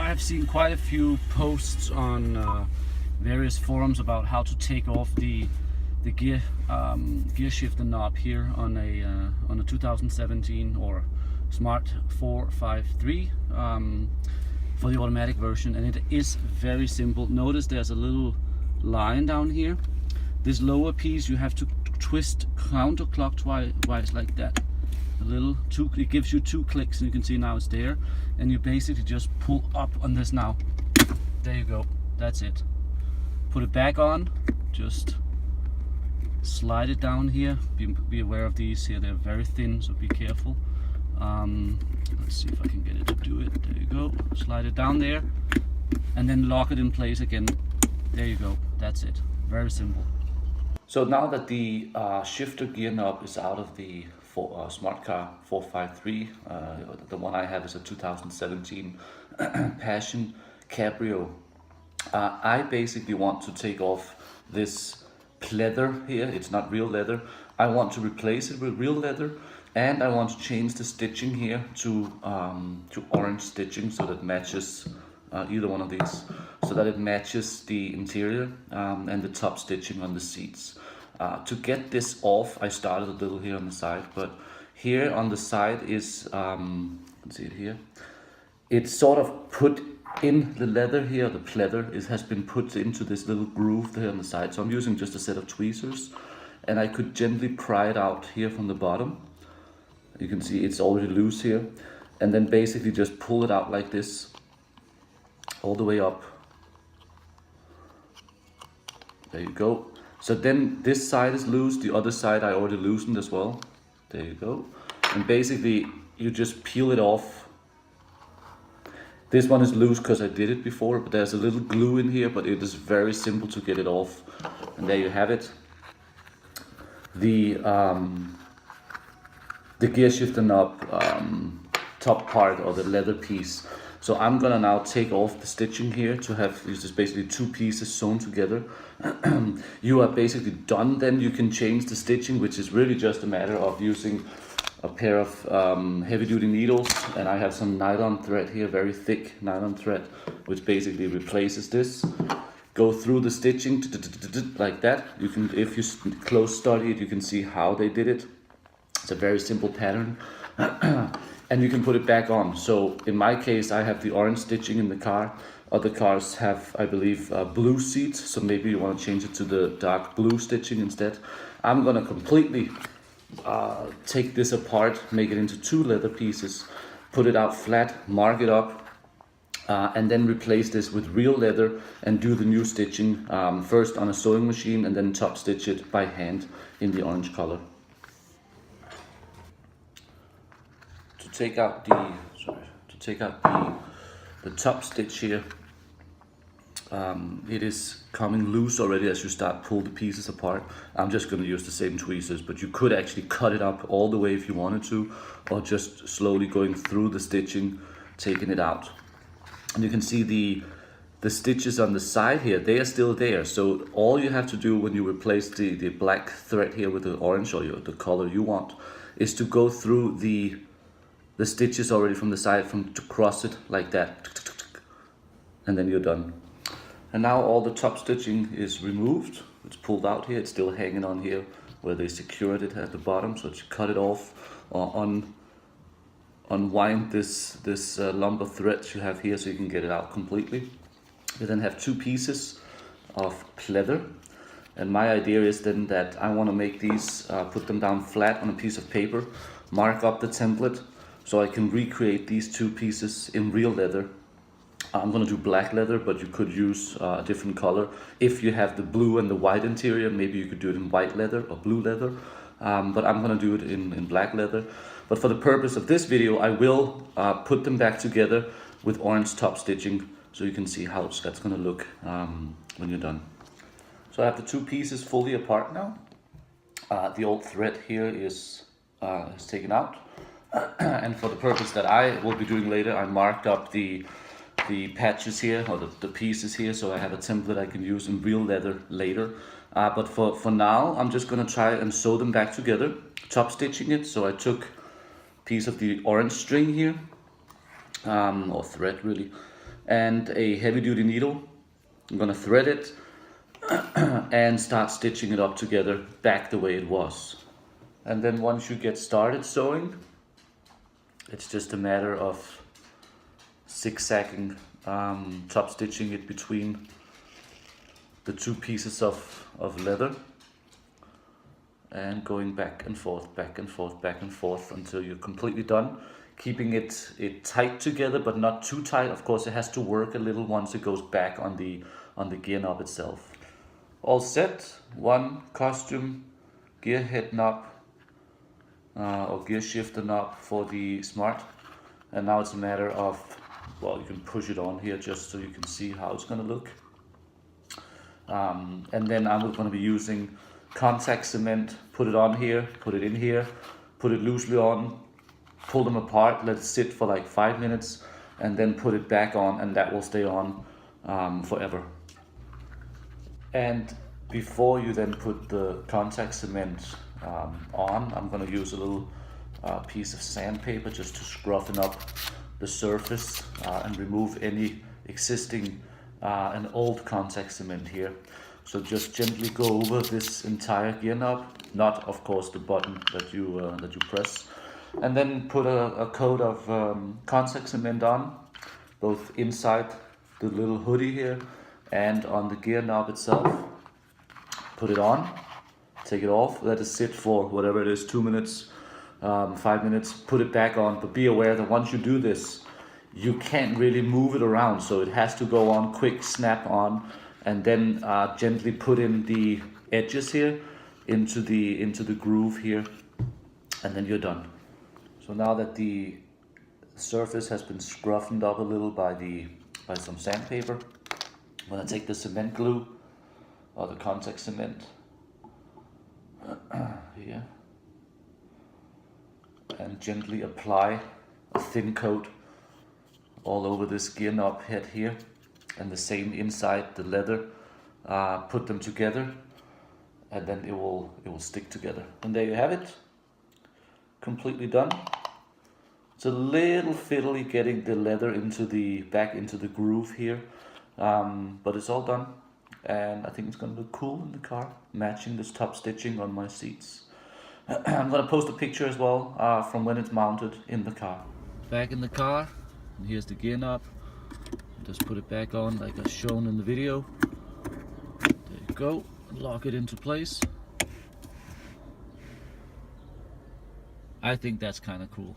I've seen quite a few posts on various forums about how to take off the gear shifter knob here on a 2017 or Smart 453 for the automatic version, and it is very simple. Notice there's a little line down here. This lower piece you have to twist counterclockwise like that. It gives you 2 clicks, and you can see now it's there, and you basically just pull up on this now. There you go, that's it. Put it back on, just slide it down here. Be aware of these here, they're very thin, so be careful. Let's see if I can get it to do it. There you go, slide it down there and then lock it in place again. There you go, that's it, very simple. So now that the shifter gear knob is out of the Smart Car 453, the one I have is a 2017 Passion Cabrio, I basically want to take off this pleather here. It's not real leather. I want to replace it with real leather, and I want to change the stitching here to orange stitching, so that matches either one of these, so that it matches the interior and the top stitching on the seats. To get this off, I started a little here on the side, but here on the side is, let's see it here, it's sort of put in the leather here, the pleather has been put into this little groove there on the side. So I'm using just a set of tweezers, and I could gently pry it out here from the bottom. You can see it's already loose here, and then basically just pull it out like this all the way up. There you go. So then this side is loose, the other side I already loosened as well. There you go. And basically you just peel it off. This one is loose because I did it before, but there's a little glue in here, but it is very simple to get it off. And there you have it. The gear shifter knob top part, or the leather piece. So I'm gonna now take off the stitching here to have this is basically 2 pieces sewn together. You are basically done. Then you can change the stitching, which is really just a matter of using a pair of heavy-duty needles, and I have some nylon thread here, very thick nylon thread, which basically replaces this. Go through the stitching like that. You can, if you close study it, you can see how they did it. It's a very simple pattern. And you can put it back on. So in my case, I have the orange stitching in the car. Other cars have, I believe, blue seats, so maybe you want to change it to the dark blue stitching instead. I'm gonna completely take this apart, make it into 2 leather pieces, put it out flat, mark it up, and then replace this with real leather and do the new stitching first on a sewing machine, and then top stitch it by hand in the orange color. To take out the top stitch here, it is coming loose already as you start pull the pieces apart. I'm just going to use the same tweezers, but you could actually cut it up all the way if you wanted to, or just slowly going through the stitching, taking it out. And you can see the stitches on the side here, they are still there. So all you have to do when you replace the black thread here with the orange, or the color you want, is to go through the stitches already from the side, to cross it like that, and then you're done. And now all the top stitching is removed. It's pulled out here. It's still hanging on here where they secured it at the bottom. So you cut it off, or unwind this lump of thread you have here, so you can get it out completely. You then have 2 pieces of pleather, and my idea is then that I want to make these, put them down flat on a piece of paper, mark up the template, so I can recreate these 2 pieces in real leather. I'm going to do black leather, but you could use a different color. If you have the blue and the white interior, maybe you could do it in white leather or blue leather, but I'm going to do it in black leather. But for the purpose of this video, I will put them back together with orange top stitching, so you can see how that's going to look when you're done. So I have the 2 pieces fully apart now. The old thread here is taken out. And for the purpose that I will be doing later, I marked up the patches here, or the pieces here, so I have a template I can use in real leather later. But for now, I'm just going to try and sew them back together, top stitching it. So I took a piece of the orange string here, or thread really, and a heavy duty needle. I'm gonna thread it and start stitching it up together back the way it was. And then once you get started sewing, it's just a matter of zigzagging, top stitching it between the two pieces of leather and going back and forth, back and forth, back and forth until you're completely done. Keeping it tight together, but not too tight. Of course, it has to work a little once it goes back on the gear knob itself. All set. One costume gear head knob or gear shifter knob for the Smart, and now it's a matter of, well, you can push it on here just so you can see how it's going to look. And then I'm going to be using contact cement. Put it on here, put it in here, put it loosely on, pull them apart, let it sit for like 5 minutes, and then put it back on, and that will stay on forever. And before you then put the contact cement on, I'm going to use a little piece of sandpaper just to scruffen up the surface and remove any existing and old contact cement here. So just gently go over this entire gear knob, not of course the button that you press, and then put a coat of contact cement on, both inside the little hoodie here and on the gear knob itself. Put it on, take it off, let it sit for whatever it is, 2 minutes, 5 minutes, put it back on. But be aware that once you do this, you can't really move it around, so it has to go on quick, snap on, and then gently put in the edges here into the groove here, and then you're done. So now that the surface has been scruffed up a little by some sandpaper, I'm gonna take the cement glue or the contact cement here and gently apply a thin coat all over this gear knob head here, and the same inside the leather. Put them together, and then it will stick together. And there you have it, completely done. It's a little fiddly getting the leather back into the groove here, but it's all done, and I think it's gonna look cool in the car, matching this top stitching on my seats. I'm gonna post a picture as well from when it's mounted in the car. Back in the car, and here's the gear knob. Just put it back on like I've shown in the video. There you go, lock it into place. I think that's kind of cool.